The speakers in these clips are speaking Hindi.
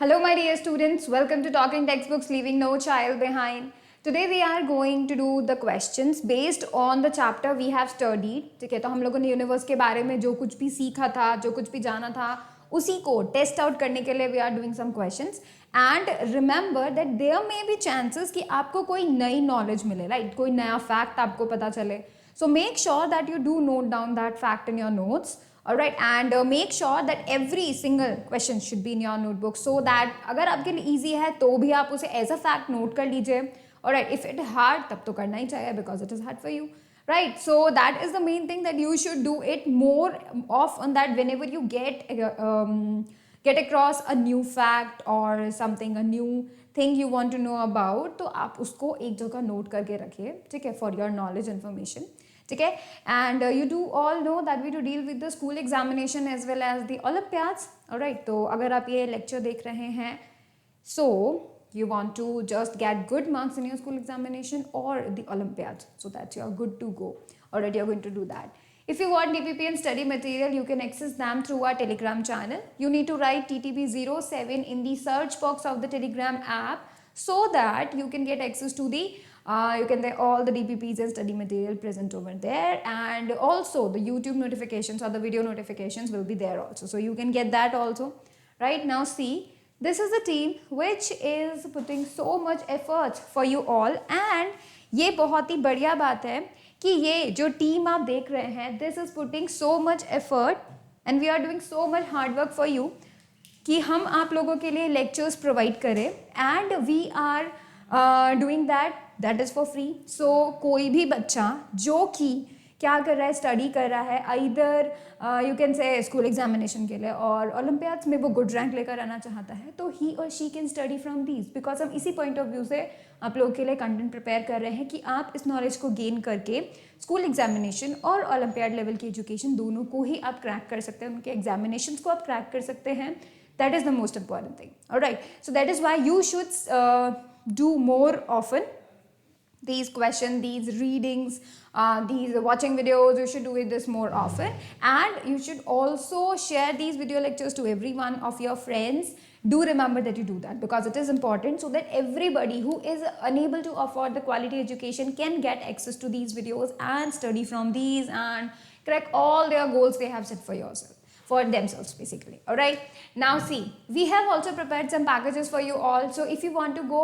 Hello, my dear students. Welcome to Talking Textbooks, Leaving No Child Behind. Today we are going to do the questions based on the chapter we have studied. ठीक है, तो हम लोगों ने यूनिवर्स के बारे में जो कुछ भी सीखा था, जो कुछ भी जाना था, उसी को टेस्ट आउट करने के लिए we are doing some questions. And remember that there may be chances कि आपको कोई नई नॉलेज मिले, राइट? कोई नया फैक्ट आपको पता चले. So make sure that you do note down that fact in your notes. All right, and make sure that every single question should be in your notebook so that अगर आपके लिए easy है तो भी आप उसे as a fact note कर लीजिए. All right, if it is hard तब तो करना ही चाहिए because it is hard for you. Right, so that is the main thing that you should do it more often, that whenever you get across a new fact or something, a new thing you want to know about, तो आप उसको एक जगह note करके रखिए, ठीक है, for your knowledge information. ठीक है. And you do all know that we to deal with the school examination as well as the Olympiads. Alright, तो अगर आप ये लेक्चर देख रहे हैं, सो you want to just get good marks in your school examination or the Olympiads, so that you are good to go. Already you are going to do that. If you want DPP and study material, you can access them through our Telegram channel. You need to write TTP07 in the search box of the Telegram app so that you can get access to the you can get all the DPPs and study material present over there, and also the YouTube notifications or the video notifications will be there also, so you can get that also. Right now, see, this is a team which is putting so much efforts for you all, and ये बहुत ही बढ़िया बात है कि ये जो टीम आप देख रहे हैं, this is putting so much effort and we are doing so much hard work for you कि हम आप लोगों के लिए lectures provide करें, and we are doing that is for free. So कोई भी बच्चा जो कि क्या कर रहा है, स्टडी कर रहा है, आइदर यू कैन से स्कूल एग्जामिनेशन के लिए और ओलंपियाड्स में वो गुड रैंक लेकर आना चाहता है, तो ही और she can study from these, because हम इसी पॉइंट ऑफ व्यू से आप लोगों के लिए कंटेंट प्रिपेयर कर रहे हैं कि आप इस नॉलेज को गेन करके स्कूल एग्जामिनेशन और ओलंपियाड लेवल की एजुकेशन दोनों को ही आप क्रैक कर सकते हैं, उनके एग्जामिनेशन को आप क्रैक कर सकते हैं. That is the most important thing. Alright, so that is why you should do more often these questions, these readings, these watching videos. You should do this more often, and you should also share these video lectures to every one of your friends. Do remember that you do that because it is important, so that everybody who is unable to afford the quality education can get access to these videos and study from these and crack all their goals they have set for themselves basically. All right, now see, we have also prepared some packages for you all. So if you want to go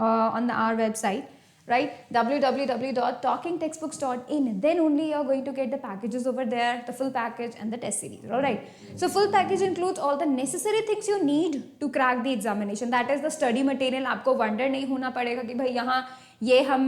on our website, right, www.talkingtextbooks.in, then only you are going to get the packages over there, the full package and the test series. All right, so full package includes all the necessary things you need to crack the examination. That is the study material. आपको wonder नहीं होना पड़ेगा कि भाई यहाँ ये हम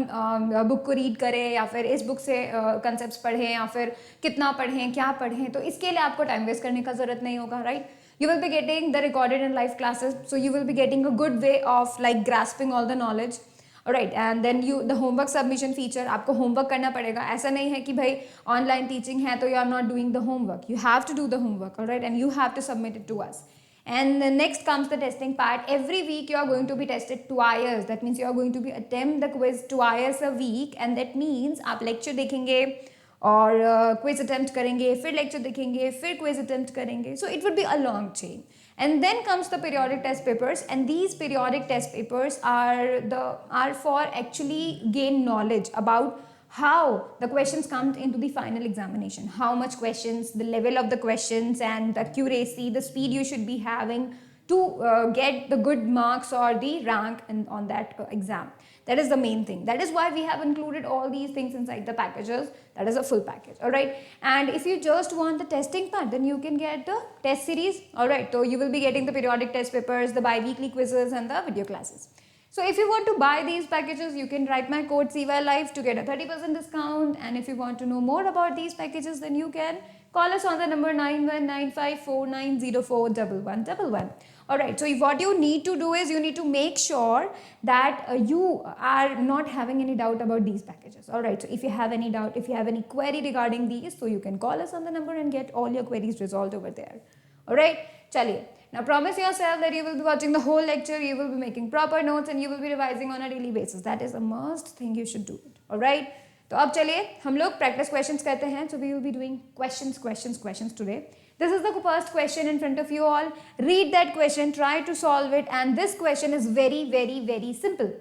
बुक को रीड करें या फिर इस बुक से कंसेप्ट्स पढ़ें या फिर कितना पढ़ें, क्या पढ़ें, तो इसके लिए आपको टाइम वेस्ट करने का ज़रूरत नहीं होगा. Right, you will be getting the recorded and live classes, so you will be getting a good way of like grasping all the knowledge. Alright, and then the homework submission feature, आपको homework करना पड़ेगा. ऐसा नहीं है कि भाई online teaching है तो you are not doing the homework. You have to do the homework, alright, and you have to submit it to us. And the next comes the testing part. Every week you are going to be tested twice. That means you are going to be attempt the quiz twice a week, and that means आप lecture देखेंगे और quiz attempt करेंगे, फिर lecture देखेंगे, फिर quiz attempt करेंगे. So it would be a long chain. And then comes the periodic test papers, and these periodic test papers are for actually gain knowledge about how the questions come into the final examination, how much questions, the level of the questions and the accuracy, the speed you should be having to get the good marks or the rank on that exam. That is the main thing. That is why we have included all these things inside the packages. That is a full package. All right, and if you just want the testing part, then you can get the test series. All right, so you will be getting the periodic test papers, the bi-weekly quizzes and the video classes. So if you want to buy these packages, you can write my code CYLive to get a 30% discount. And if you want to know more about these packages, then you can call us on the number 919549041111. Alright, so what you need to do is you need to make sure that you are not having any doubt about these packages. Alright, so if you have any doubt, if you have any query regarding these, so you can call us on the number and get all your queries resolved over there. Alright, chaliye. Now promise yourself that you will be watching the whole lecture, you will be making proper notes and you will be revising on a daily basis. That is a must thing, you should do it. Alright. तो अब चलिए हम लोग प्रैक्टिस क्वेश्चंस करते हैं. So we will be doing questions today. This is the first question in front of you all. Read that question, try to solve it, and this question is very, very, very simple.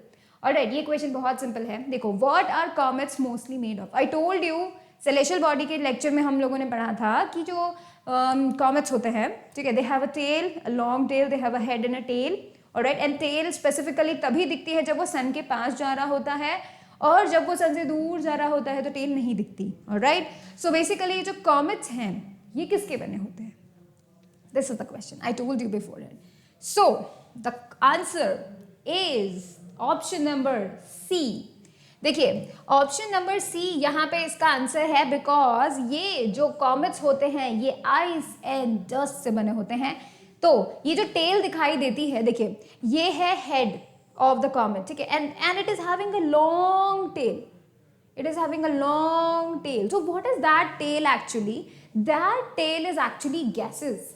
Alright, ये question बहुत simple है. देखो, what are comets mostly made of? I told you, celestial body के lecture में हम लोगों ने पढ़ा था कि जो comets होते हैं, ठीक है, they have a tail, a long tail, they have a head and a tail. Alright, and tail specifically तभी दिखती है जब वो sun के पास जा रहा होता है, और जब वो सन से दूर जा रहा होता है तो टेल नहीं दिखती. ऑलराइट, सो बेसिकली ये जो कॉमेट्स हैं ये किसके बने होते हैं? This is the question I told you before it. So the answer is option number C. देखिए, ऑप्शन नंबर सी यहाँ पे इसका आंसर है, बिकॉज ये जो कॉमेट्स होते हैं ये आइस एंड डस्ट से बने होते हैं. तो ये जो टेल दिखाई देती है, देखिए ये है हेड of the comet, ठीक है, and it is having a long tail. It is having a long tail. So what is that tail actually? That tail is actually gases.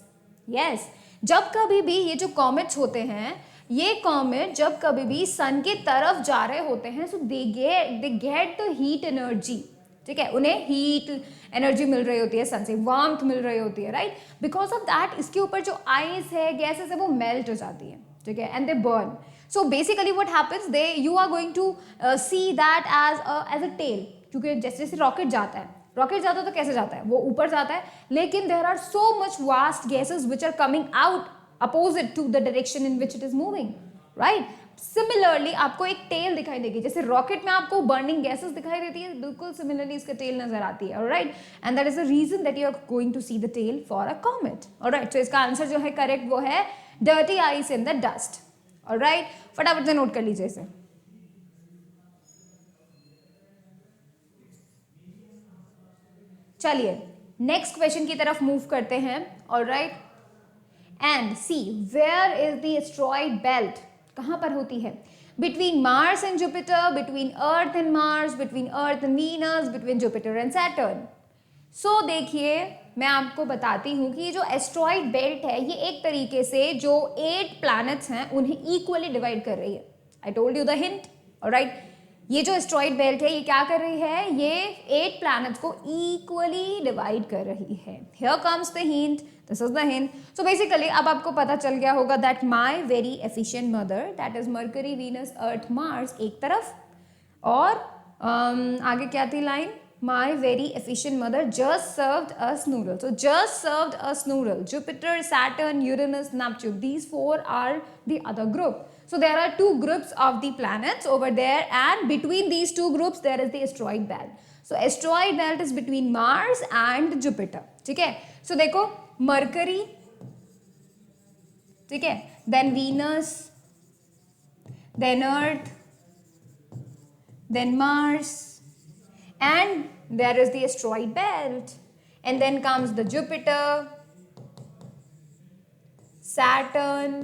Yes. जब कभी भी ये जो comets होते हैं, ये comet जब कभी भी sun के तरफ जा रहे होते हैं, so they get the heat energy. ठीक है, उन्हें heat energy मिल रही होती है sun से, warmth मिल रही होती है, right? Because of that इसके ऊपर जो ice है, gases है, वो melt हो जाती है, ठीक है, and they burn. So basically what happens, you are going to see that as a tail. क्योंकि जैसे जैसे रॉकेट जाता है तो कैसे जाता है? वो ऊपर जाता है, लेकिन there are so much vast gases which are coming out opposite to the direction in which it is moving, right? Similarly आपको एक tail दिखाई देगी, जैसे रॉकेट में आपको burning gases दिखाई देती है, बिल्कुल similarly इसका tail नजर आती है. Alright, and that is the reason that you are going to see the tail for a comet. Alright, so इसका आंसर जो है correct वो है dirty ice in the dust. Alright, फटाफट से नोट कर लीजिए इसे. चलिए नेक्स्ट क्वेश्चन की तरफ मूव करते हैं. Alright, and see where is the asteroid belt? कहां पर होती है? Between Mars and Jupiter, between Earth and Mars, between Earth and Venus, between Jupiter and Saturn. So देखिए, मैं आपको बताती हूँ कि ये जो एस्ट्रॉइड बेल्ट है ये एक तरीके से जो 8 प्लैनेट्स हैं उन्हें इक्वली डिवाइड कर रही है. आई told you the hint. Alright, ये जो एस्ट्रॉइड बेल्ट है ये क्या कर रही है? ये 8 प्लैनेट्स को इक्वली डिवाइड कर रही है. Here comes the hint, this is the hint. So basically अब आपको पता चल गया होगा that my very efficient mother, that is mercury, Venus, earth, Mars एक तरफ, और आगे क्या थी line? My very efficient mother just served us noodle. So just served us noodle. Jupiter, Saturn, Uranus, Neptune. These 4 are the other group. So there are 2 groups of the planets over there, and between these 2 groups there is the asteroid belt. So asteroid belt is between Mars and Jupiter. ठीक है? So देखो, Mercury, ठीक है? Then Venus, then Earth, then Mars. And there is the asteroid belt, and then comes the Jupiter, Saturn,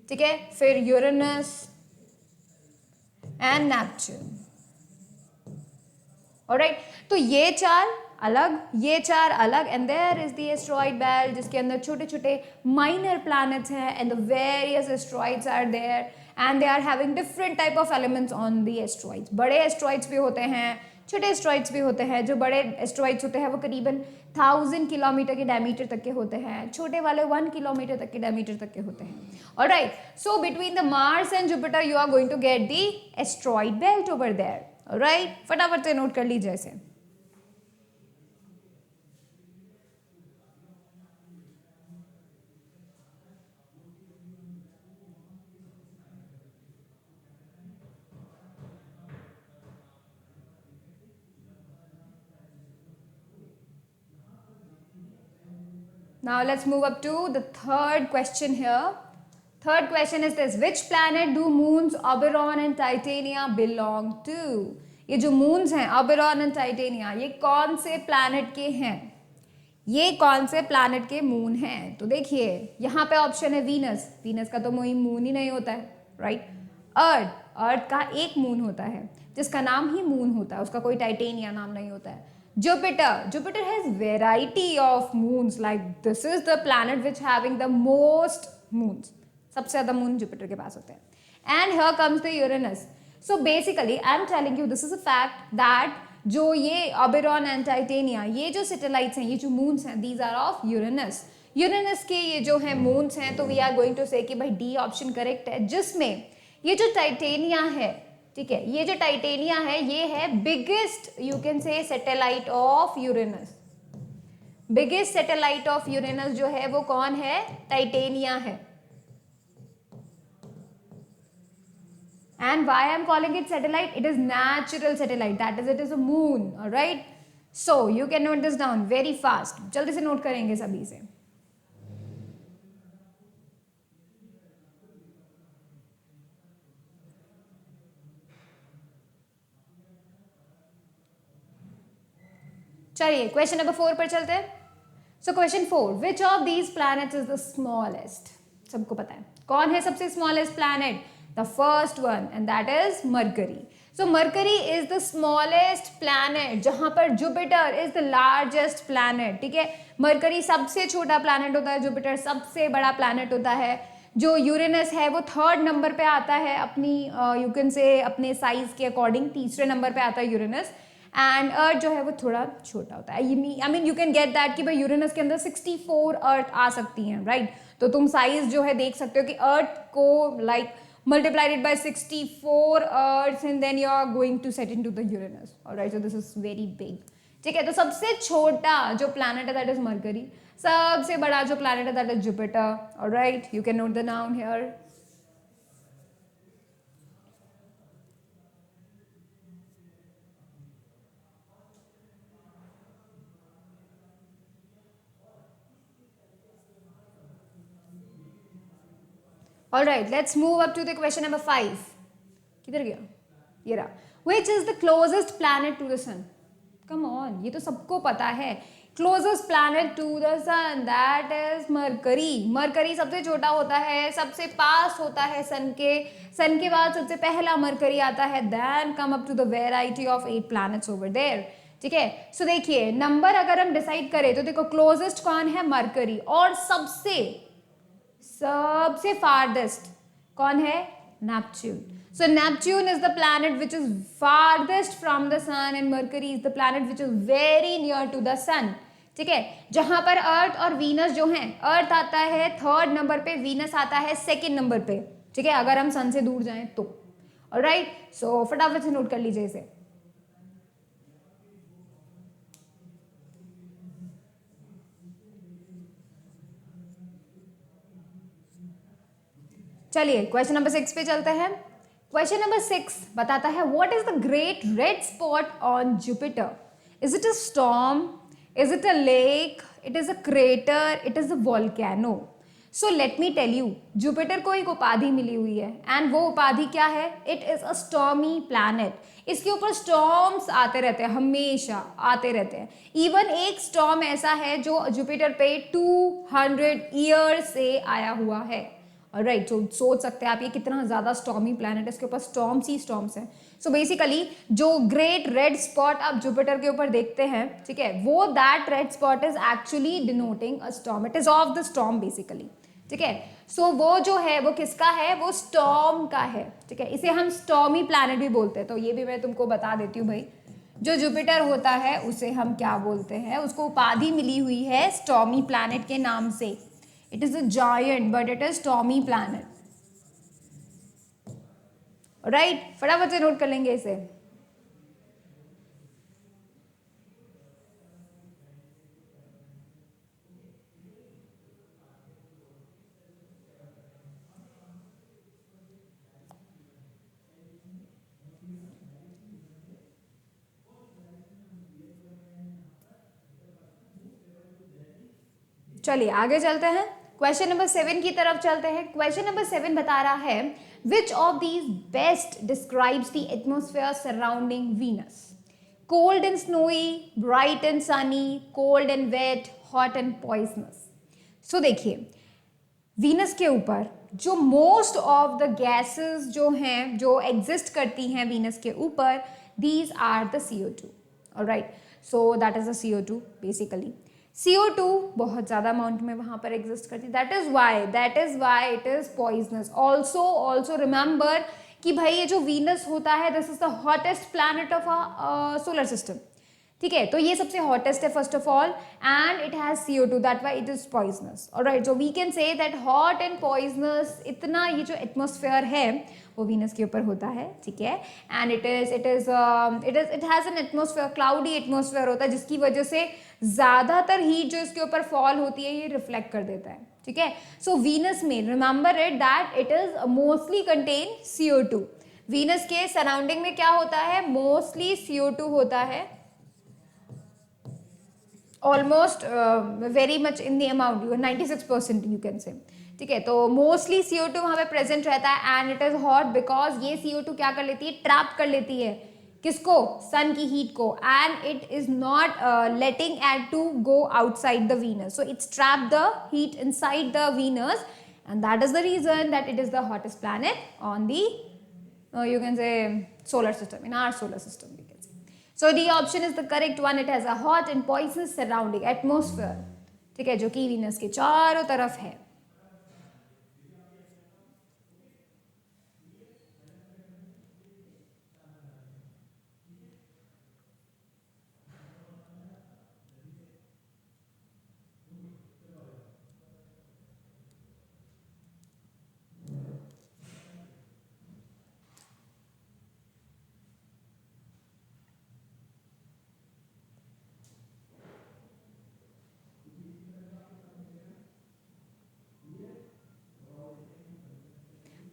ठीक है, फिर Uranus and Neptune. Alright, तो ये 4 अलग, ये 4 अलग, and there is the asteroid belt जिसके अंदर छोटे छोटे minor planets हैं, and the various asteroids are there. And they are having different type of elements on the asteroids. बड़े asteroids भी होते हैं, छोटे asteroids भी होते हैं. जो बड़े asteroids होते हैं वो करीबन 1000 किलोमीटर के डायमीटर तक के होते हैं, छोटे वाले 1 किलोमीटर तक के डायमीटर तक के होते हैं. Alright, so between the Mars and Jupiter you are going to get the asteroid belt over there. Alright, फटाफट से नोट कर लीजिए इसे. Now let's move up to the third question here. Third question is this: which planet do moons Oberon and Titania belong to? ये जो moons हैं Oberon and Titania, ये कौन से planet के हैं? ये कौन से planet के moon हैं? तो देखिए यहाँ पे ऑप्शन है Venus. Venus का तो moon ही नहीं होता है, right? Earth का एक moon होता है जिसका नाम ही moon होता है, उसका कोई Titania नाम नहीं होता है. Jupiter has variety of moons. Like this is the planet which having the most moons. सबसे ज़्यादा moon Jupiter के पास होते हैं. And here comes the Uranus. So basically I am telling you this is a fact that जो ये ओबेरॉन एंड टाइटेनिया, ये जो सैटेलाइट्स हैं, ये जो मून्स हैं, these are of Uranus. Uranus के ये जो है मून्स हैं, तो वी आर गोइंग टू से कि भाई डी ऑप्शन करेक्ट है, जिसमें ये जो टाइटेनिया है, ठीक है, ये जो टाइटेनिया है ये है बिगेस्ट यू कैन से satellite of Uranus. Biggest satellite of Uranus जो है वो कौन है? टाइटेनिया है। And why I'm calling it satellite? It is natural satellite, that is it is a moon, all right? So you can note this down very fast. जल्दी से नोट करेंगे सभी से। चलिए क्वेश्चन नंबर 4 पर चलते हैं। So question 4, which of these planets is the smallest? सबको पता है कौन है सबसे smallest planet? The first one, and that is mercury. So mercury is the smallest planet, जहां पर Jupiter is the largest planet, ठीक है। मरकरी सबसे छोटा प्लैनेट होता है, जुपिटर सबसे बड़ा प्लैनेट होता है। जो यूरेनस है वो थर्ड नंबर पे आता है अपनी यू कैन से अपने साइज के अकॉर्डिंग, तीसरे नंबर पे आता है यूरेनस। एंड अर्थ जो है वो थोड़ा छोटा होता है। I mean you can get that कि भाई यूरेनस के अंदर 64 अर्थ आ सकती हैं, राइट? तो तुम साइज जो है देख सकते हो कि अर्थ को like multiplied it by 64 earths and then you are going to set into the Uranus. Alright, so this is very big. ठीक है, तो सबसे छोटा जो planet है that is Mercury, सबसे बड़ा जो planet है that is Jupiter. Alright, you can note the noun here. Alright, let's move up to the question number 5. किधर गया? ये रहा। Which is the closest planet to the sun? Come on, ये तो सबको पता है। Closest planet to the sun, that is Mercury. Mercury सबसे छोटा होता है, सबसे पास होता है सन के। सन के बाद सबसे पहला Mercury आता है। Then come up to the variety of 8 planets over there. ठीक है, सो देखिए नंबर अगर हम डिसाइड करें तो देखो क्लोजेस्ट कौन है? Mercury। और सबसे फारदेस्ट कौन है? Neptune. So Neptune is the planet which is farthest from the sun and Mercury is the planet which is very near to the sun, ठीक है। जहां पर अर्थ और वीनस जो हैं, अर्थ आता है थर्ड नंबर पे, वीनस आता है सेकेंड नंबर पे, ठीक है, अगर हम सन से दूर जाएं तो। ऑलराइट, सो फटाफट से नोट कर लीजिए इसे। चलिए क्वेश्चन नंबर 6 पे चलते हैं। क्वेश्चन नंबर 6 बताता है what is the Great Red Spot on Jupiter? Is it a storm? Is it a lake? It is a crater? It is a volcano? So let me tell you, Jupiter को एक उपाधि मिली हुई है एंड वो उपाधि क्या है? It is a stormy planet. इसके ऊपर स्टॉर्म्स आते रहते हैं, हमेशा आते रहते हैं। इवन एक स्टॉर्म ऐसा है जो जुपिटर पे 200 ईयर्स से आया हुआ है। राइट, तो सोच सकते हैं आप ये कितना ज़्यादा स्टॉर्मी प्लैनेट है, इसके ऊपर स्टॉर्म्स ही स्टॉर्म्स हैं। सो बेसिकली जो ग्रेट रेड स्पॉट आप जुपिटर के ऊपर देखते हैं, ठीक है, वो that red spot is actually denoting a storm, it is of the storm basically, ठीक है। सो वो जो है वो किसका है? वो स्टॉर्म का है, ठीक है। इसे हम स्टॉर्मी प्लैनेट भी बोलते हैं। तो ये भी मैं तुमको बता देती हूँ भाई, जो जुपिटर होता है उसे हम क्या बोलते हैं? उसको उपाधि मिली हुई है स्टॉर्मी प्लैनेट के नाम से। It is a giant, but it is stormy planet. Right? फटाफट से नोट कर लेंगे इसे। चलिए आगे चलते हैं, क्वेश्चन नंबर 7 की तरफ चलते हैं। क्वेश्चन नंबर 7 बता रहा है which of these best describes the atmosphere surrounding Venus? Cold and snowy, bright and sunny, cold and wet, hot and poisonous. So देखिए वीनस के ऊपर जो मोस्ट ऑफ द गैसेस जो हैं, जो एग्जिस्ट करती हैं वीनस के ऊपर, these are the CO2। Alright, so that is the CO2 basically. CO2 बहुत ज़्यादा अमाउंट में वहाँ पर एग्जिस्ट करती है, that is why it is poisonous. Also remember कि भाई ये जो वीनस होता है this is the hottest planet of a solar system, ठीक है, तो ये सबसे हॉटेस्ट है first of all, and it has CO2, that why it is poisonous. Alright, so we can say that hot and poisonous इतना ये जो एटमॉस्फेयर है वो वीनस के ऊपर होता है, ठीक है, and it has an atmosphere, cloudy atmosphere होता है जिसकी वजह से ज़्यादातर हीट जो इसके ऊपर फॉल होती है ये रिफ्लेक्ट कर देता है, ठीक है। सो वीनस में remember it that it is mostly contain CO2। Venus के सराउंडिंग में क्या होता है, मोस्टली CO2 होता है, almost very much in the amount, 96% you can से, ठीक है। तो मोस्टली CO2 वहाँ पे प्रेजेंट रहता है and it is hot because ये CO2 क्या कर लेती है, ट्रैप कर लेती है किसको, सन की हीट को, and it is not letting at to go outside the Venus, so it's trap the heat inside the Venus and that is the reason that it is the hottest planet on the you can say solar system, in our solar system we can say. So the option is the correct one, it has a hot and poisonous surrounding atmosphere, ठीक है, जो कि वीनस के चारों तरफ है।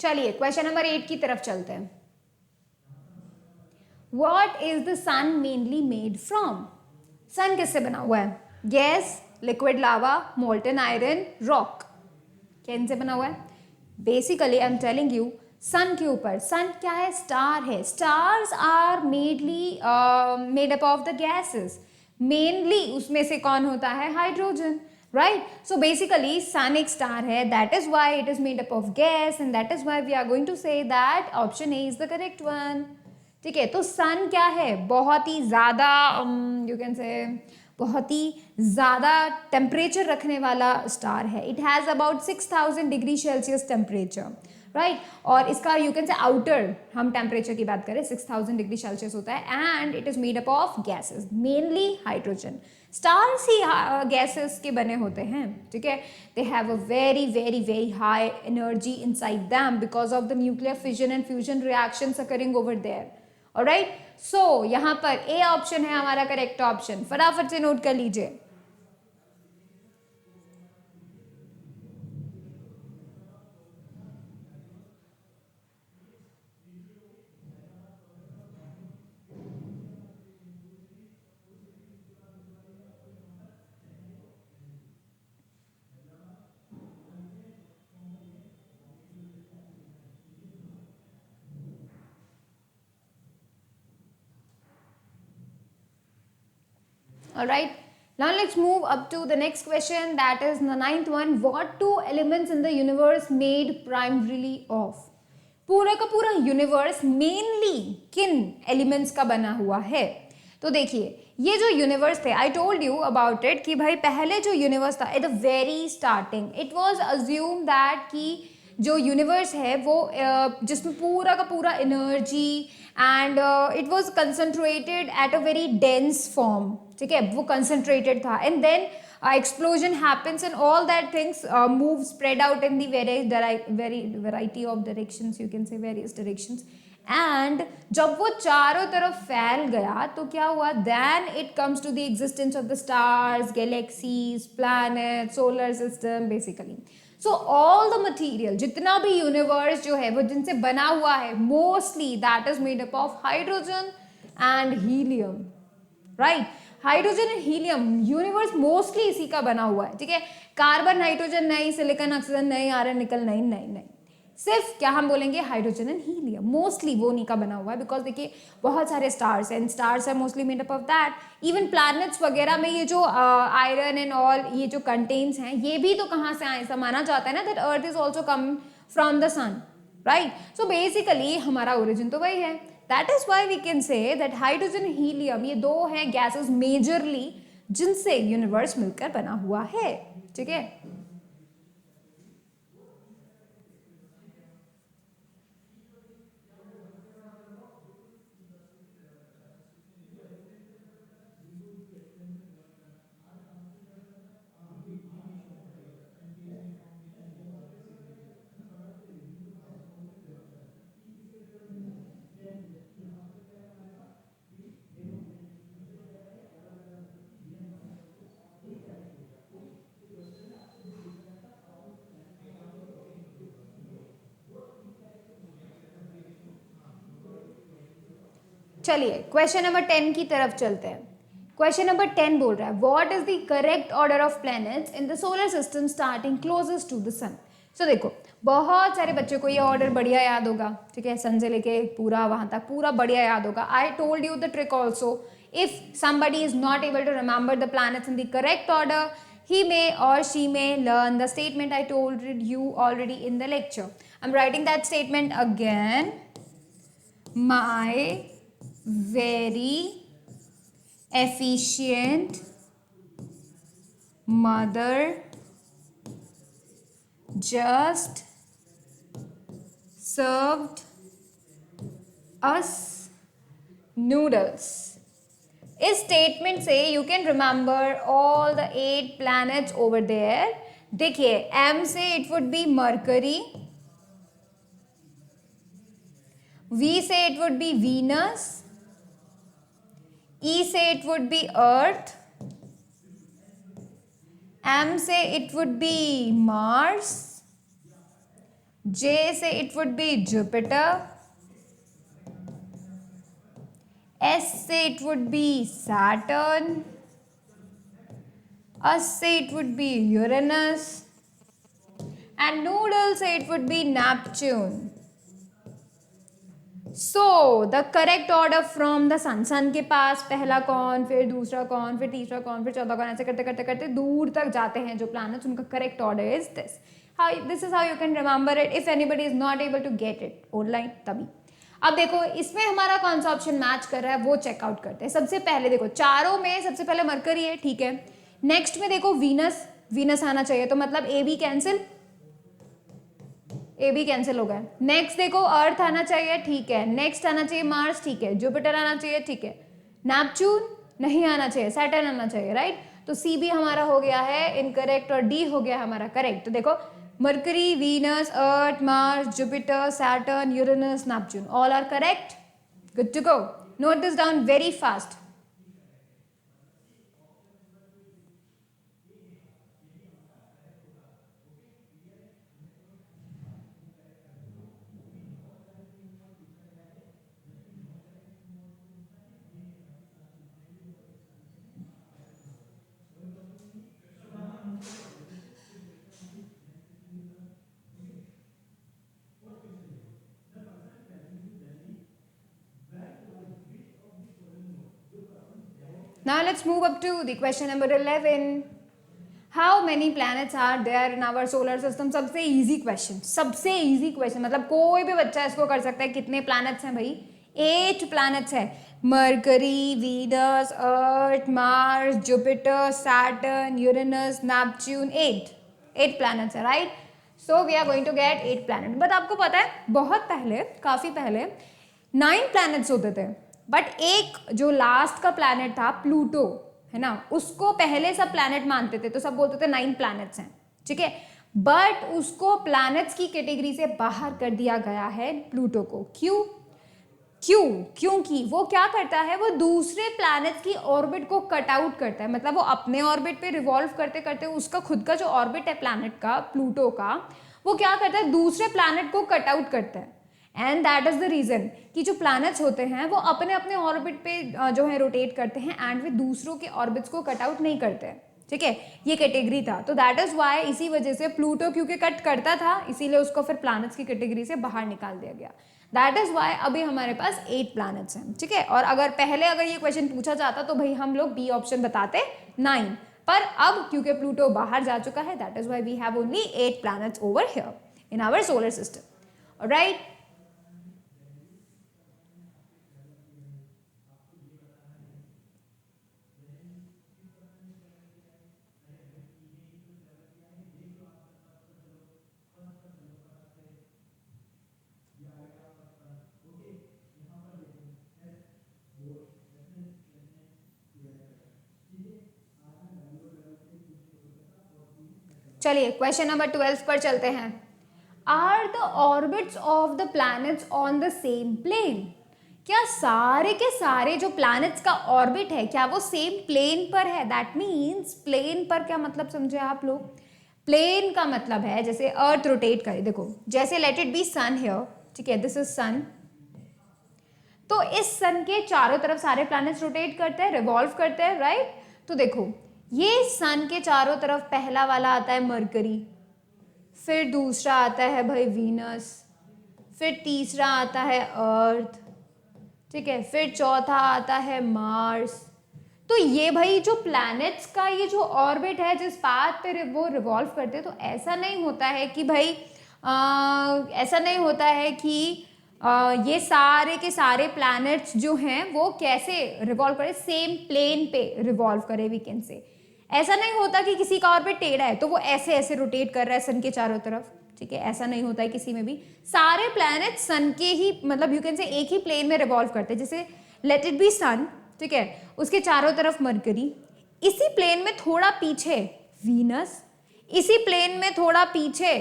चलिए क्वेश्चन नंबर 8 की तरफ चलते हैं। What is the sun mainly made from? सन किससे बना हुआ है, gas, liquid lava, molten iron, rock, कैन से बना हुआ है? Basically I am telling you, sun के ऊपर, सन क्या है, स्टार है, stars are made up of the gases, mainly उसमें से कौन होता है, hydrogen, right. So basically sun एक स्टार है, that is why it is made up of gas and that is why we are going to say that option A is the correct one, ठीक है। तो सन क्या है, बहुत ही ज़्यादा यू कैन से बहुत ही ज़्यादा टेम्परेचर रखने वाला स्टार है, it has about 6000 degree Celsius temperature, right, और इसका यू कैन से आउटर हम टेम्परेचर की बात करें 6000 डिग्री सेल्सियस होता है and it is made up of gases, mainly hydrogen, stars ही गैसेस के बने होते हैं, ठीक है। They have a very very very high energy inside them because of the nuclear fission and fusion reactions occurring over there, alright. So यहाँ पर ए ऑप्शन है हमारा करेक्ट ऑप्शन, फटाफट से नोट कर लीजिए। All right, now let's move up to the next question, that is the 9th one. What two elements in the universe made primarily of? पूरा का पूरा यूनिवर्स मेनली किन एलिमेंट्स का बना हुआ है? तो देखिए ये जो यूनिवर्स थे, I told you about it कि भाई पहले जो यूनिवर्स था at the very starting it was assume that कि जो यूनिवर्स है वो जिसमें पूरा का पूरा energy and it was concentrated at a very dense form, ठीक है, वो कंसंट्रेटेड था and then explosion happens and all that things move spread out in the variety of directions, you can say various directions, and जब वो चारों तरफ फैल गया तो क्या हुआ, then it comes to the existence of the stars, galaxies, planets, solar system basically. So all the material, जितना भी यूनिवर्स जो है वो जिनसे बना हुआ है mostly that is made up of hydrogen and helium, right? Hydrogen and helium, universe mostly इसी का बना हुआ है, ठीक है। कार्बन नाइट्रोजन नहीं, सिलिकॉन ऑक्सीजन नहीं, आयरन निकल नहीं, नहीं नहीं, सिर्फ क्या हम बोलेंगे हाइड्रोजन एंड हीलियम, मोस्टली वो नहीं का बना हुआ है बिकॉज देखिए बहुत सारे स्टार्स हैं, स्टार्स है mostly made up of that, even planets वगैरह में ये जो आयरन एंड ऑल ये जो कंटेन्स हैं ये भी तो कहाँ से आए, ऐसा माना जाता है ना that Earth is also come from the sun, right. So basically हमारा ओरिजिन तो वही है, that is why we can say that hydrogen helium ये दो हैं गैसेस मेजरली जिनसे यूनिवर्स मिलकर बना हुआ है, ठीक है। चलिए क्वेश्चन नंबर 10 की तरफ चलते हैं। क्वेश्चन नंबर 10 बोल रहा है what is the correct order of planets in the solar system starting closest to the sun. So देखो बहुत सारे बच्चों को ये ऑर्डर बढ़िया याद होगा, ठीक है, सन से लेके पूरा वहां तक पूरा बढ़िया याद होगा। आई told you the trick also, if somebody is not able to remember the planets in the correct order, he may or she may learn the statement I told you already in the lecture. I'm writing that statement again. My very efficient mother just served us noodles. इस स्टेटमेंट से you can remember all the 8 planets over there. देखिए एम से it would be Mercury, V से it would be Venus, E से it would be Earth, M से it would be Mars, J से it would be Jupiter, S से it would be Saturn, S से it would be Uranus, and noodle से it would be Neptune. So the correct order from the sun, sun के पास पहला कौन, फिर दूसरा कौन, फिर तीसरा कौन, फिर चौथा कौन, ऐसे करते करते करते दूर तक जाते हैं जो planets, उनका correct order is this. This is how you can remember it if anybody is not able to get it online तभी। अब देखो इसमें हमारा कौन सा ऑप्शन मैच कर रहा है वो चेकआउट करते हैं। सबसे पहले देखो चारों में सबसे पहले मरकरी है, ठीक है। नेक्स्ट में देखो वीनस, वीनस आना चाहिए तो मतलब A B cancel, A B cancel हो गया। नेक्स्ट देखो अर्थ आना चाहिए, ठीक है। नेक्स्ट आना चाहिए मार्स, ठीक है। जुपिटर आना चाहिए, ठीक है। नेपच्यून नहीं आना चाहिए, सैटर्न आना चाहिए, राइट। तो सी बी हमारा हो गया है इनकरेक्ट और डी हो गया हमारा करेक्ट। तो देखो Mercury, Venus, Earth, Mars, Jupiter, Saturn, Uranus, Neptune, all are correct. Good to go. Note this down very fast. Now let's move up to the question number 11. How many planets are there in our solar system? सबसे easy question, सबसे easy question, मतलब कोई भी बच्चा इसको कर सकता है। कितने planets हैं भाई? 8 planets है। Mercury, Venus, Earth, Mars, Jupiter, Saturn, Uranus, Neptune, 8 planets है, right? So we are going to get 8 planets. But आपको पता है बहुत पहले, काफी पहले 9 planets होते थे, बट एक जो लास्ट का प्लैनेट था प्लूटो है ना, उसको पहले सब प्लैनेट मानते थे, तो सब बोलते थे 9 प्लैनेट्स हैं, ठीक है। बट उसको प्लैनेट्स की कैटेगरी से बाहर कर दिया गया है प्लूटो को। क्योंकि वो क्या करता है, वो दूसरे प्लैनेट्स की ऑर्बिट को कट आउट करता है। मतलब वो अपने ऑर्बिट पे रिवॉल्व करते करते उसका खुद का जो ऑर्बिट है प्लैनेट का, प्लूटो का, वो क्या करता है, दूसरे प्लैनेट को कट आउट करता है। And that is the reason कि जो प्लैनेट्स होते हैं वो अपने अपने ऑर्बिट पे जो है रोटेट करते हैं एंड वे दूसरों के ऑर्बिट्स को कट आउट नहीं करते हैं, ठीक है। ये कैटेगरी था, तो दैट इज वाई, इसी वजह से प्लूटो क्योंकि कट करता था इसीलिए उसको फिर प्लैनेट्स की कैटेगरी से बाहर निकाल दिया गया। दैट इज वाई अभी हमारे पास 8 प्लैनेट्स हैं, ठीक है। और अगर पहले अगर ये क्वेश्चन पूछा जाता तो भाई हम लोग बी ऑप्शन बताते 9, पर अब क्योंकि प्लूटो बाहर जा चुका है that is why we have only 8 planets over here in our solar system. Alright, चलिए क्वेश्चन नंबर 12 पर चलते हैं। Are the orbits of the planets on the same plane? क्या सारे के सारे जो प्लैनेट्स का ऑर्बिट है क्या वो सेम प्लेन पर है? दैट मीन्स प्लेन पर क्या मतलब समझे आप लोग? प्लेन का मतलब है जैसे अर्थ रोटेट करे, देखो जैसे let it be sun here, ठीक है, दिस इज सन, तो इस सन के चारों तरफ सारे प्लैनेट्स रोटेट करते हैं, रिवॉल्व करते हैं, राइट। तो देखो ये सन के चारों तरफ पहला वाला आता है मरकरी, फिर दूसरा आता है भाई वीनस, फिर तीसरा आता है अर्थ, ठीक है, फिर चौथा आता है मार्स। तो ये भाई जो प्लैनेट्स का ये जो ऑर्बिट है, जिस पाथ पे वो रिवॉल्व करते हैं, तो ऐसा नहीं होता है कि भाई ऐसा नहीं होता है कि ये सारे के सारे प्लैनेट्स जो हैं वो कैसे रिवॉल्व करें, सेम प्लेन पे रिवॉल्व करे, वी कैन से। ऐसा नहीं होता कि किसी का ऑर्बिट टेढ़ा है तो वो ऐसे ऐसे रोटेट कर रहा है सन के चारों तरफ, ठीक है, ऐसा नहीं होता है किसी में भी। सारे प्लैनेट सन के ही मतलब यू कैन से एक ही प्लेन में रिवॉल्व करते हैं। जैसे लेट इट बी सन, ठीक है, उसके चारों तरफ मरकरी, इसी प्लेन में थोड़ा पीछे वीनस, इसी प्लेन में थोड़ा पीछे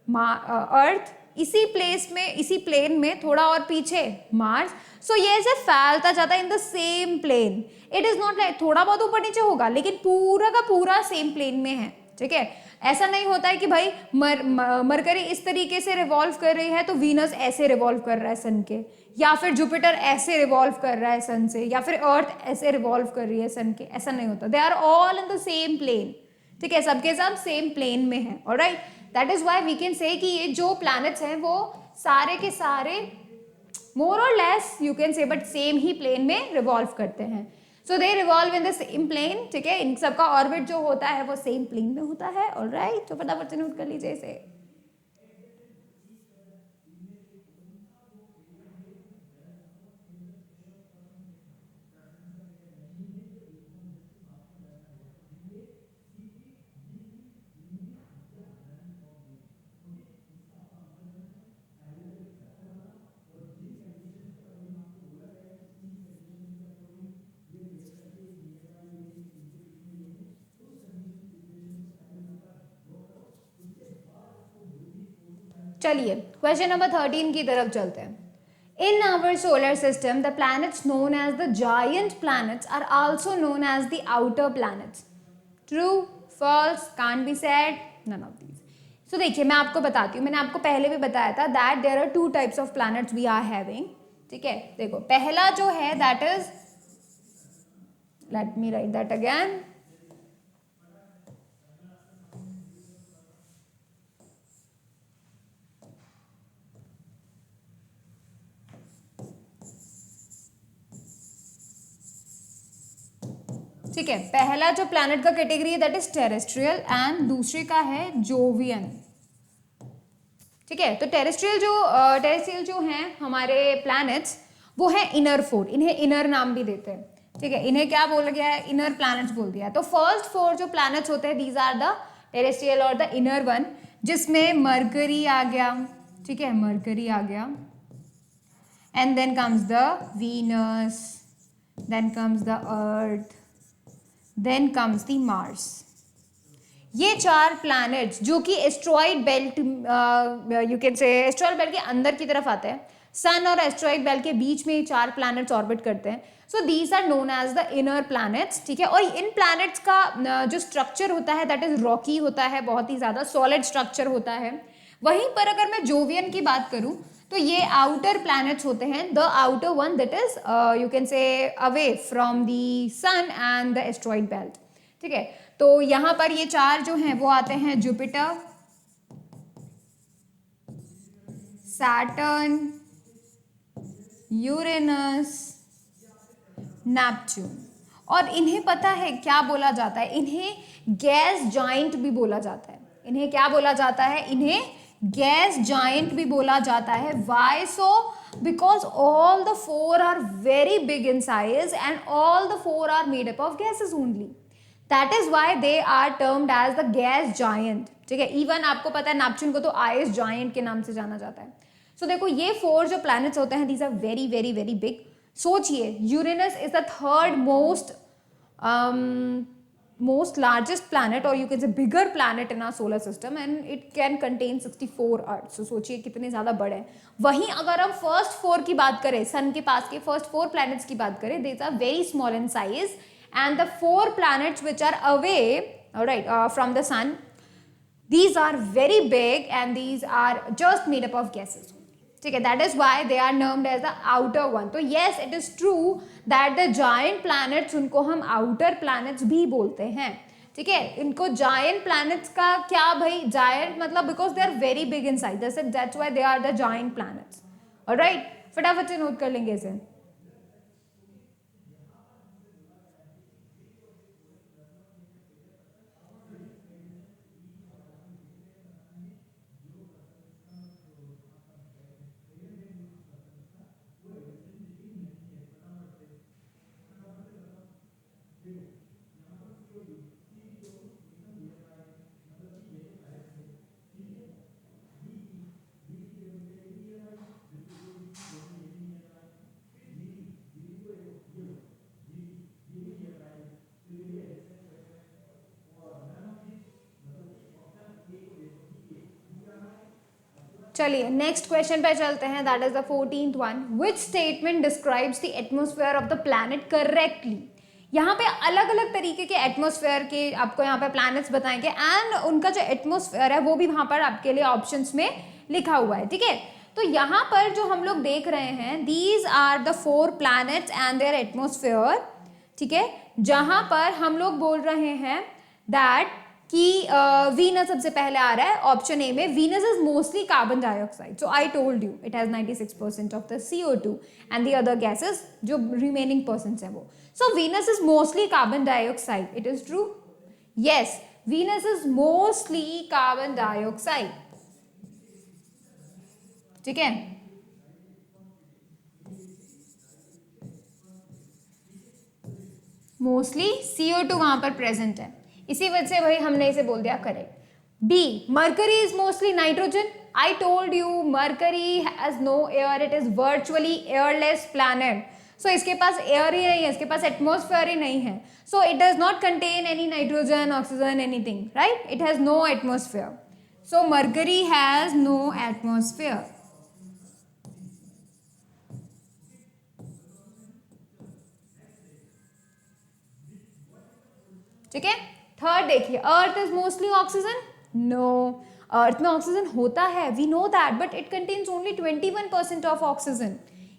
अर्थ, इसी प्लेन में थोड़ा और पीछे मार्स। सो ये ऐसे फैलता जाता है in the same plane. It is not like थोड़ा बहुत ऊपर नीचे होगा लेकिन पूरा का पूरा सेम प्लेन में है, ठीक है। ऐसा नहीं होता है कि भाई मरकरी इस तरीके से रिवॉल्व कर रही है तो वीनस ऐसे रिवॉल्व कर रहा है सन के, या फिर जुपिटर ऐसे रिवॉल्व कर रहा है सन से, या फिर अर्थ ऐसे रिवॉल्व कर रही है सन के। ऐसा नहीं होता, they are all in the same plane, ठीक है, सबके सब सेम प्लेन में है, alright. That is why we can say कि ये जो प्लैनेट्स हैं वो सारे के सारे मोर और less you can say but same ही प्लेन में रिवॉल्व करते हैं। So they revolve in the same plane, ठीक है, इन सबका ऑर्बिट जो होता है वो सेम प्लेन में होता है, ऑलराइट। तो फटाफट से नोट कर लीजिए इसे। चलिए क्वेश्चन नंबर 13 की तरफ चलते हैं। In our solar system, the planets known as the giant planets are also known as the outer planets. True, false, can't be said, none of these. So देखिए मैं आपको बताती हूँ, मैंने आपको पहले भी बताया था that there are two types of planets we are having, ठीक है। देखो पहला जो है that is, let me write that again. ठीक है, पहला जो प्लैनेट का कैटेगरी है दैट इज टेरेस्ट्रियल एंड दूसरे का है जोवियन, ठीक है। तो टेरेस्ट्रियल जो हैं हमारे प्लैनेट्स वो है इनर फोर, इन्हें इनर नाम भी देते हैं, ठीक है, इन्हें क्या बोला गया है, इनर प्लैनेट्स बोल दिया है। तो फर्स्ट फोर जो प्लैनेट्स होते हैं दीज आर द टेरेस्ट्रियल और द इनर वन, जिसमें मरकरी आ गया, ठीक है, मरकरी आ गया, and then comes the Venus, then comes the Earth, then comes the Mars. ये चार प्लैनेट्स जो कि asteroid belt you can say asteroid belt के अंदर की तरफ आते हैं, सन और एस्ट्रॉइड बेल्ट के बीच में ये चार प्लैनेट्स ऑर्बिट करते हैं। So these are known as the inner planets, ठीक है। और इन प्लैनेट्स का जो स्ट्रक्चर होता है दैट इज रॉकी होता है, बहुत ही ज्यादा सॉलिड स्ट्रक्चर होता है। वहीं पर अगर मैं जोवियन की बात करूं तो ये आउटर प्लैनेट्स होते हैं, the outer one that is you can say away from the sun and the asteroid belt, ठीक है। तो यहां पर ये चार जो हैं वो आते हैं जुपिटर, सैटर्न, यूरेनस, नेपच्यून। और इन्हें पता है क्या बोला जाता है, इन्हें गैस जाइंट भी बोला जाता है। इन्हें क्या बोला जाता है, इन्हें गैस जाइंट भी बोला जाता है। Why so? Because all the four are very big in size and all the four are made up of gases only, that is why they are termed as the gas giant, ठीक है। इवन आपको पता है नेपच्यून को तो आइस जायंट के नाम से जाना जाता है। सो देखो ये फोर जो प्लैनेट्स होते हैं these are very very very big. सोचिए Uranus is the third most largest planet or you can say bigger planet in our solar system and it can contain 64 Earth. So सोचिए कितने ज़्यादा बड़े हैं। वहीं अगर हम फर्स्ट फोर की बात करें, सन के पास के फर्स्ट फोर प्लैनेट्स की बात करें, these are very small in size and the four planets which are away, alright, from the sun, these are very big and these are just made up of gases. ठीक है, that is why they are named as the outer one. तो yes it is true that the giant planets, उनको हम आउटर प्लैनेट्स भी बोलते हैं. ठीक है, इनको जायंट प्लैनेट्स का क्या भाई, जायंट मतलब because they are very big in size, that's why they are the giant planets. Alright, फटाफट से नोट कर लेंगे इसे. चलिए नेक्स्ट क्वेश्चन पे चलते हैं. That is the 14th one. Which statement describes the atmosphere of the planet correctly. यहाँ पे अलग अलग तरीके के एटमॉस्फेयर के आपको यहाँ पे प्लैनेट्स बताएंगे एंड उनका जो एटमॉस्फेयर है वो भी वहाँ पर आपके लिए ऑप्शंस में लिखा हुआ है. ठीक है, तो यहाँ पर जो हम लोग देख रहे हैं, these are the 4 planets and their atmosphere. ठीक है, जहाँ पर हम लोग बोल रहे हैं दैट कि वीनस सबसे पहले आ रहा है ऑप्शन ए में. Venus is mostly carbon dioxide. So I told you it has 96% of the CO2 and the other gases जो रिमेनिंग परसेंट्स हैं वो. सो Venus is mostly carbon dioxide. It is true. Yes, Venus is mostly carbon dioxide. ठीक है, मोस्टली CO2 वहां पर प्रेजेंट है, इसी वजह से भाई हमने इसे बोल दिया correct. B, Mercury is mostly nitrogen. I told you Mercury has no air, it is virtually airless planet. So इसके पास एयर ही नहीं है, इसके पास एटमॉस्फेयर ही नहीं है. So it does not contain any nitrogen, oxygen, anything, right. It has no atmosphere. So Mercury has no atmosphere. ठीक है, थर्ड देखिए, Earth is mostly oxygen. No, Earth में ऑक्सीजन होता है, we know that, but it contains only 21% of oxygen.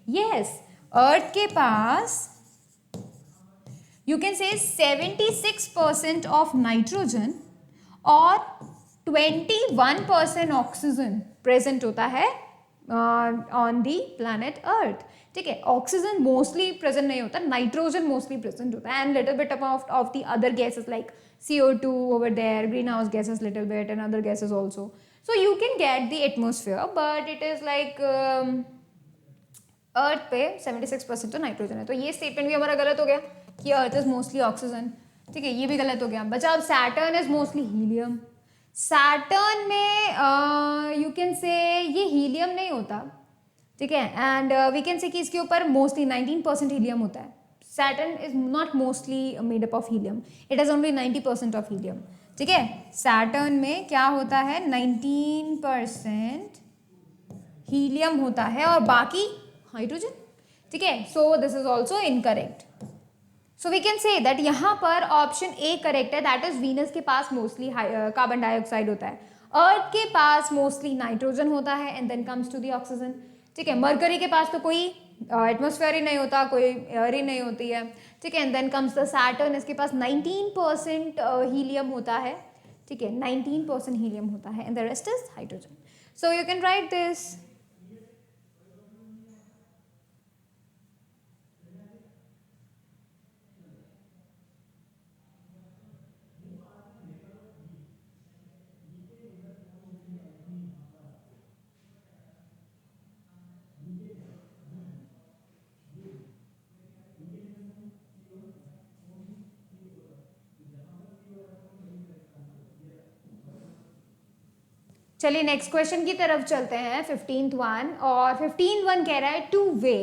Yes, Earth के पास यू कैन से 76% ऑफ नाइट्रोजन और 21% ऑक्सीजन प्रेजेंट होता है ऑन दी प्लैनेट अर्थ. ठीक है, ऑक्सीजन मोस्टली प्रेजेंट नहीं होता, नाइट्रोजन मोस्टली प्रेजेंट होता है and little bit of the other gases like CO2 over there, greenhouse gases little bit and other gases also. So you can get the atmosphere, but it is like अर्थ पे 76% तो नाइट्रोजन है. तो ये स्टेटमेंट भी हमारा गलत हो गया कि अर्थ इज मोस्टली ऑक्सीजन. ठीक है, ये भी गलत हो गया. बचा अब Saturn is mostly helium. Saturn में यू कैन से ये हीलियम नहीं होता. ठीक है, एंड वी कैन से कि इसके ऊपर मोस्टली 19% हीलियम होता है. Saturn is not mostly made up of helium. It has only 90% of helium. ठीक है, Saturn में क्या होता है, 19% हीलियम होता है और बाकी हाइड्रोजन. ठीक है, so this is also incorrect. So we can say that यहाँ पर ऑप्शन ए करेक्ट है. दैट इज वीनस के पास मोस्टली कार्बन डाइऑक्साइड होता है, अर्थ के पास मोस्टली नाइट्रोजन होता है and then comes to the oxygen. ठीक है, मरकरी के पास तो कोई एटमॉस्फेयर ही नहीं होता, कोई एयर ही नहीं होती है. ठीक है, and then comes the Saturn, इसके पास 19% हीलियम होता है. ठीक है, 19% हीलियम होता है and the rest is hydrogen. So you can right this. चलिए नेक्स्ट क्वेश्चन की तरफ चलते हैं. 15th वन, और 15th वन कह रहा है टू वे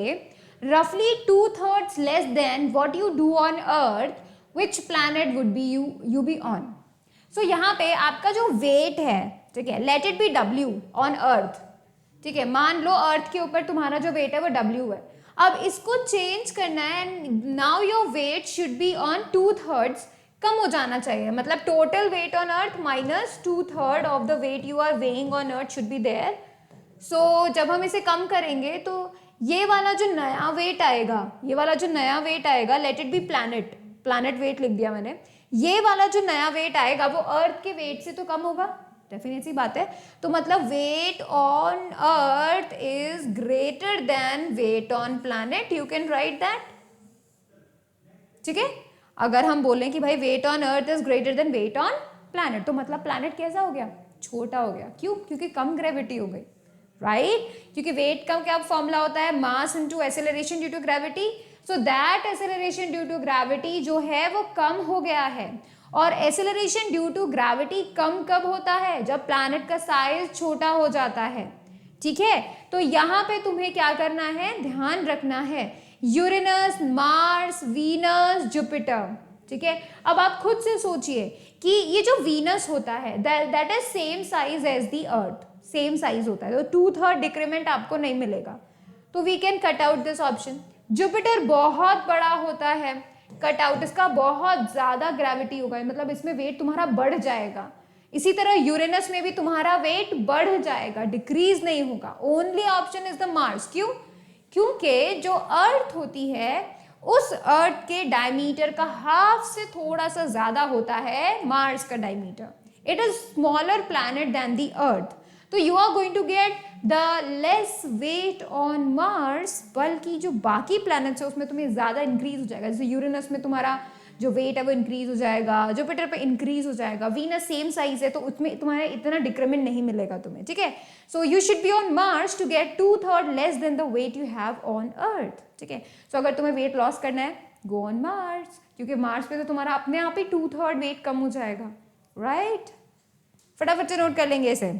रफली 2/3 less than what you do on Earth, which planet would be you be on. So यहाँ पे आपका जो वेट है, ठीक है, let it be W on Earth. ठीक है, मान लो अर्थ के ऊपर तुम्हारा जो वेट है वो W है. अब इसको चेंज करना है and now your weight should be on 2/3, कम हो जाना चाहिए. मतलब total weight on Earth minus 2/3 of the weight you are weighing on Earth should be there. So जब हम इसे कम करेंगे तो ये वाला जो नया वेट आएगा, ये वाला जो नया वेट आएगा, let it be planet, planet weight लिख दिया मैंने, ये वाला जो नया वेट आएगा वो अर्थ के वेट से तो कम होगा, डेफिनेट सी बात है। तो मतलब weight on Earth is greater than weight on planet, you can write that. ठीक है, अगर हम बोलें कि भाई weight on Earth is greater than weight on planet, तो मतलब प्लैनेट कैसा हो गया, छोटा हो गया। क्यों? क्योंकि कम ग्रेविटी हो गई, राइट? क्योंकि वेट का क्या फॉर्मूला होता है, mass into acceleration due to gravity. So that acceleration due to gravity जो है वो कम हो गया है। और एक्सेलरेशन ड्यू टू ग्रेविटी कम कब होता है, जब प्लैनेट का साइज छोटा हो जाता है। ठीक है, तो यहाँ पे तुम्हें क्या करना है, ध्यान रखना है, यूरेनस, मार्स, वीनस, जुपिटर। ठीक है, अब आप खुद से सोचिए कि ये जो वीनस होता है that is same size as the Earth, same size होता है, तो 2/3 डिक्रीमेंट आपको नहीं मिलेगा, तो we can cut out this option. Jupiter बहुत बड़ा होता है, कट आउट, इसका बहुत ज्यादा ग्रेविटी होगा, मतलब इसमें वेट तुम्हारा बढ़ जाएगा। इसी तरह यूरेनस में भी तुम्हारा वेट बढ़ जाएगा, डिक्रीज नहीं होगा। Only option is the Mars. क्यों? क्योंकि जो अर्थ होती है उस अर्थ के डायमीटर का हाफ से थोड़ा सा ज्यादा होता है मार्स का diameter. It is smaller planet than the Earth, तो you are going to get the less weight on Mars, बल्कि जो बाकी प्लैनेट्स है उसमें तुम्हें ज्यादा इंक्रीज हो जाएगा। जैसे यूरेनस में तुम्हारा जो वेट है वो इंक्रीज हो जाएगा, जुपिटर पे इंक्रीज हो जाएगा, वीनस सेम साइज है तो उसमें तुम्हारा इतना डिक्रीमेंट नहीं मिलेगा तुम्हें। ठीक है, so you should be on Mars to get 2/3 less than the weight you have on Earth. ठीक है, सो अगर तुम्हें वेट लॉस करना है, गो ऑन मार्स, क्योंकि मार्स पे तो तुम्हारा अपने आप ही 2/3 वेट कम हो जाएगा, राइट? फटाफट से नोट कर लेंगे इसे।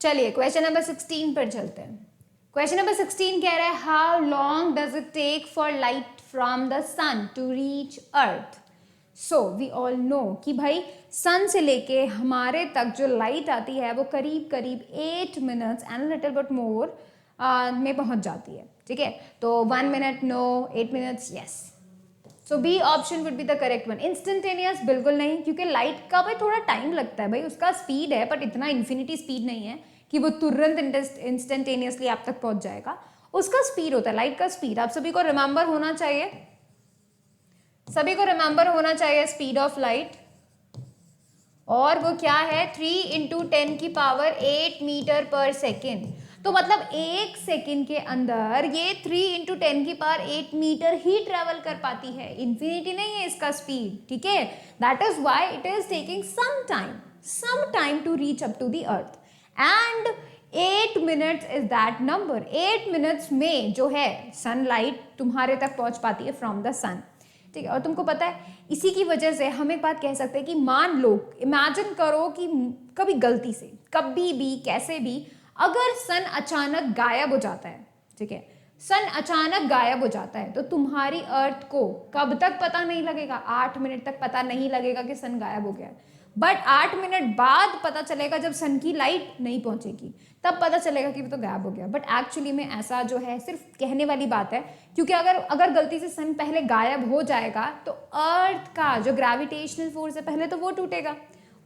चलिए क्वेश्चन नंबर 16 पर चलते हैं। क्वेश्चन नंबर 16 कह रहा है, how long does it take for light from the sun to reach Earth. So we all know कि भाई सन से लेके हमारे तक जो लाइट आती है वो करीब करीब 8 minutes and little but more में पहुंच जाती है। ठीक है, तो 1 minute no, 8 minutes yes. So B option would be the correct one. Instantaneous बिल्कुल नहीं, क्योंकि लाइट का भाई थोड़ा टाइम लगता है, भाई उसका स्पीड है बट इतना इन्फिनिटी स्पीड नहीं है कि वो तुरंत इंस्टेंटेनियसली आप तक पहुंच जाएगा। उसका स्पीड होता है, लाइट का स्पीड आप सभी को रिमेंबर होना चाहिए, सभी को रिमेंबर होना चाहिए स्पीड ऑफ लाइट, और वो क्या है 3 × 10⁸ मीटर पर सेकेंड। तो मतलब 1 सेकेंड के अंदर ये 3 × 10⁸ मीटर ही ट्रेवल कर पाती है, इन्फिनिटी नहीं है इसका स्पीड। ठीक है, that is why it is taking some time to reach up to the earth, and 8 minutes is that number. 8 minutes में जो है सनलाइट तुम्हारे तक पहुंच पाती है फ्रॉम द सन। ठीक है, और तुमको पता है इसी की वजह से हम एक बात कह सकते हैं कि मान लो, इमेजिन करो कि कभी गलती से, कभी भी, कैसे भी अगर सन अचानक गायब हो जाता है, ठीक है, सन अचानक गायब हो जाता है, तो तुम्हारी अर्थ को कब तक पता नहीं लगेगा, 8 मिनट तक पता नहीं लगेगा कि सन गायब हो गया है। बट 8 मिनट बाद पता चलेगा जब सन की लाइट नहीं पहुंचेगी, तब पता चलेगा कि वो तो गायब हो गया। बट एक्चुअली में ऐसा जो है सिर्फ कहने वाली बात है, क्योंकि अगर गलती से सन पहले गायब हो जाएगा तो अर्थ का जो ग्रेविटेशनल फोर्स है पहले तो वो टूटेगा,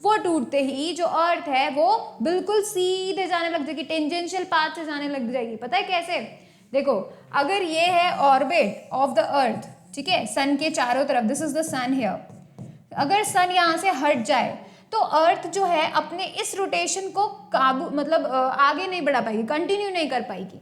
वो टूटते ही जो अर्थ है वो बिल्कुल सीधे जाने लग जाएगी, टेंजेंशियल पाथ से जाने लग जाएगी। पता है कैसे? देखो, अगर ये है ऑर्बिट ऑफ द अर्थ, ठीक है, सन के चारों तरफ, this is the sun here, अगर सन यहाँ से हट जाए तो अर्थ जो है अपने इस रोटेशन को काबू मतलब आगे नहीं बढ़ा पाएगी, कंटिन्यू नहीं कर पाएगी।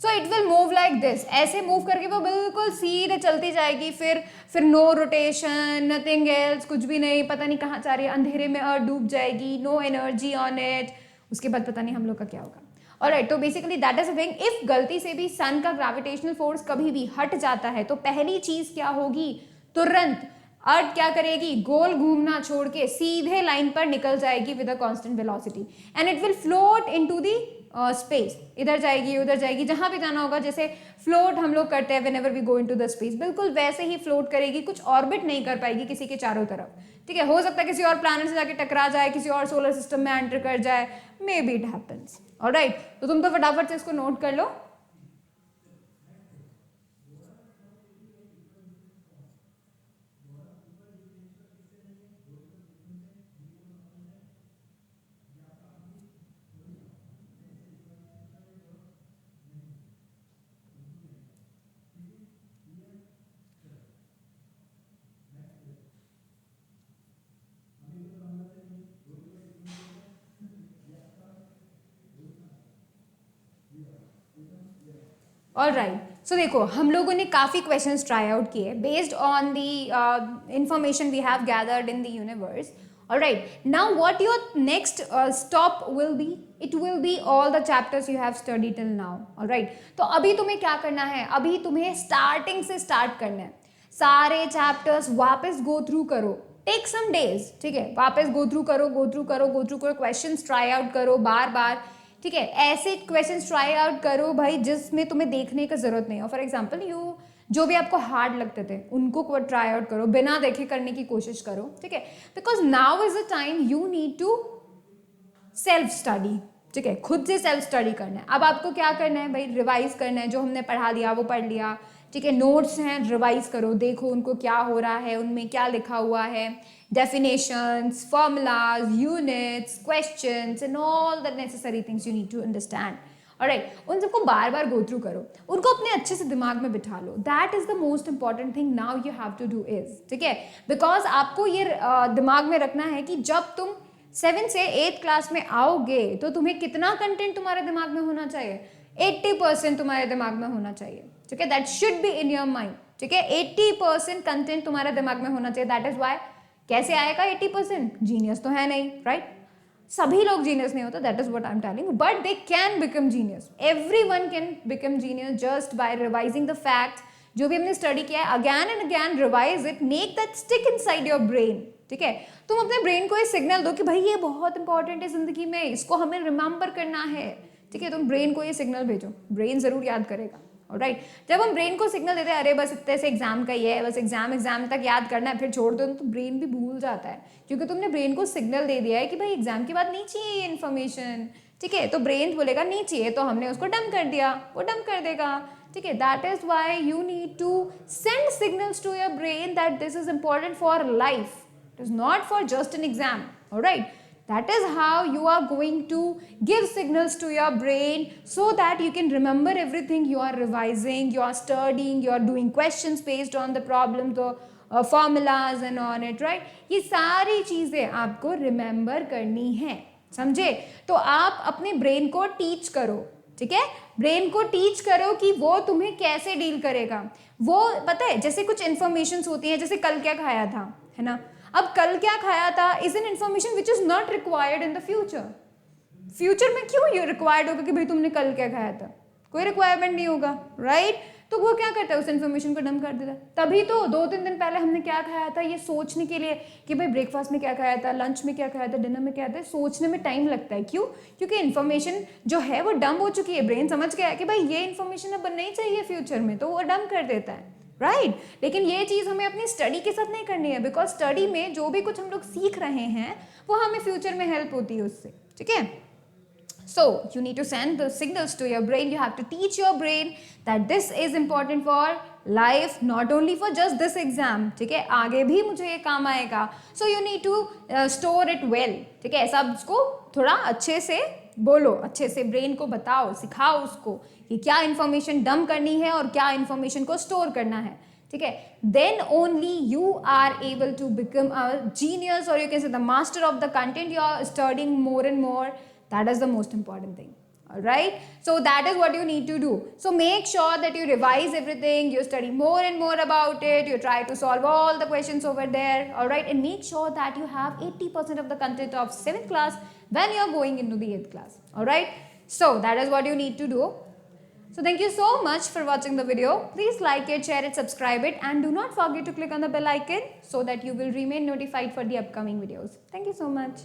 So it will move like this, ऐसे मूव करके वो बिल्कुल सीधे चलती जाएगी, फिर नो रोटेशन, नथिंग एल्स, कुछ भी नहीं, पता नहीं कहाँ जा रही है, अंधेरे में अर्थ डूब जाएगी, नो एनर्जी ऑन इट, उसके बाद पता नहीं हम लोग का क्या होगा। ऑलराइट, तो basically that is a thing, if गलती से भी सन का ग्रेविटेशनल फोर्स कभी भी हट जाता है तो पहली चीज क्या होगी, तुरंत अर्थ क्या करेगी, गोल घूमना छोड़ के सीधे लाइन पर निकल जाएगी with a constant velocity and it will float into the space, इधर जाएगी उधर जाएगी, जहां भी जाना होगा। जैसे फ्लोट हम लोग करते हैं whenever we go into the space, बिल्कुल वैसे ही फ्लोट करेगी, कुछ ऑर्बिट नहीं कर पाएगी किसी के चारों तरफ, ठीक है। हो सकता है किसी और प्लैनेट से जाके टकरा जाए, किसी और सोलर सिस्टम में एंटर कर जाए, may be it happens, alright. तो तुम तो फटाफट से इसको नोट कर लो। ऑल राइट, सो देखो हम लोगों ने काफ़ी क्वेश्चंस ट्राई आउट किए based on the information we have gathered in the universe. All right, now what your next stop will be, it will be all the chapters you have study till now. All right, तो अभी तुम्हें क्या करना है, अभी तुम्हें स्टार्टिंग से स्टार्ट करना है, सारे चैप्टर्स वापस गो थ्रू करो, टेक सम डेज, ठीक है। वापस गो थ्रू करो, गो थ्रू करो, गो थ्रू करो, क्वेश्चंस ट्राई आउट करो बार बार, ठीक है। ऐसे क्वेश्चंस ट्राई आउट करो भाई जिसमें तुम्हें देखने का जरूरत नहीं हो। फॉर एग्जांपल यू जो भी आपको हार्ड लगते थे उनको ट्राई आउट करो, बिना देखे करने की कोशिश करो, ठीक है। Because now is the time you need to self study, ठीक है, खुद से सेल्फ स्टडी करना है। अब आपको क्या करना है भाई, रिवाइज करना है, जो हमने पढ़ा दिया वो पढ़ लिया, ठीक है। नोट्स हैं, रिवाइज करो, देखो उनको क्या हो रहा है, उनमें क्या लिखा हुआ है, definitions, formulas, units, questions and all the necessary things you need to understand. Alright, उन सबको बार बार गो थ्रू करो, उनको अपने अच्छे से दिमाग में बिठा लो। That is the most important thing now you have to do is, ठीक है। बिकॉज आपको ये दिमाग में रखना है कि जब तुम 7 से 8 क्लास में आओगे तो तुम्हें कितना कंटेंट तुम्हारे दिमाग में होना चाहिए, 80% तुम्हारे दिमाग में होना चाहिए, ठीक है। That should be in your mind, ठीक है। 80% कंटेंट तुम्हारे दिमाग में होना चाहिए। दैट इज वाई, कैसे आएगा 80%, जीनियस तो है नहीं, राइट। सभी लोग जीनियस नहीं होते, that is what I am telling, but they can become genius, everyone can become genius just by revising the facts. जो भी हमने स्टडी किया है again and again revise it, make that stick inside your brain, ठीक है। तुम अपने ब्रेन को ये सिग्नल दो कि भाई ये बहुत इंपॉर्टेंट है जिंदगी में, इसको हमें रिमेंबर करना है, ठीक है। तुम ब्रेन को ये सिग्नल भेजो, ब्रेन जरूर याद करेगा। राइट, जब हम ब्रेन को सिग्नल देते हैं अरे बस इतने से एग्जाम का ही है, बस एग्जाम तक याद करना है फिर छोड़ दो, तो ब्रेन भी भूल जाता है, क्योंकि तुमने ब्रेन को सिग्नल दे दिया है कि भाई एग्जाम के बाद नहीं चाहिए ये इन्फॉर्मेशन, ठीक है। तो ब्रेन बोलेगा नहीं चाहिए, तो हमने उसको डंप कर दिया, वो डंप कर देगा, ठीक है। That is why you need to send signals to your brain that this is important for life, it is not for just an exam, alright. That is how you are going to give signals to your brain so that you can remember everything you are revising, you are studying, you are doing questions based on the problem, the formulas and on it, right? ये सारी चीज़ें आपको remember करनी है, समझे। तो आप अपने ब्रेन को टीच करो, ठीक है। ब्रेन को टीच करो कि वो तुम्हें कैसे डील करेगा। वो पता है जैसे कुछ इन्फॉर्मेशन होती है, जैसे कल क्या खाया था, है ना। अब कल क्या खाया था is an information which is not required in the future. Future में क्यों ये रिक्वायर्ड होगा कि भाई तुमने कल क्या खाया था, कोई रिक्वायरमेंट नहीं होगा, राइट। तो वो क्या करता है, उस इन्फॉर्मेशन को डंप कर देता है। तभी तो 2-3 दिन पहले हमने क्या खाया था ये सोचने के लिए कि भाई ब्रेकफास्ट में क्या खाया था, लंच में क्या खाया था, डिनर में क्या था, सोचने में टाइम लगता है। क्यों? क्योंकि इन्फॉर्मेशन जो है वो डंप हो चुकी है, ब्रेन समझ गया है कि भाई ये इन्फॉर्मेशन अब नहीं चाहिए फ्यूचर में, तो वो डंप कर देता है, राइट। लेकिन ये चीज़ हमें अपनी स्टडी के साथ नहीं करनी है, बिकॉज स्टडी में जो भी कुछ हम लोग सीख रहे हैं वो हमें फ्यूचर में हेल्प होती है उससे, ठीक है। So you need to send the signals to your brain. You have to teach your brain that this is important for life, not only for just this exam, ठीक है, आगे भी मुझे ये काम आएगा। So you need to store it well, ठीक है। सब उसको थोड़ा अच्छे से बोलो, अच्छे से ब्रेन को बताओ, सिखाओ उसको कि क्या इन्फॉर्मेशन डंप करनी है और क्या इन्फॉर्मेशन को स्टोर करना है, ठीक है। Then only you are able to become a genius और you can say the master of the content you are studying more and more. That is the most important thing. All right, so that is what you need to do. So make sure that you revise everything, you study more and more about it, you try to solve all the questions over there. All right, and make sure that you have 80% of the content of 7th class when you are going into the 8th class. All right, so that is what you need to do. So thank you so much for watching the video. Please like it, share it, subscribe it, and do not forget to click on the bell icon so that you will remain notified for the upcoming videos. Thank you so much.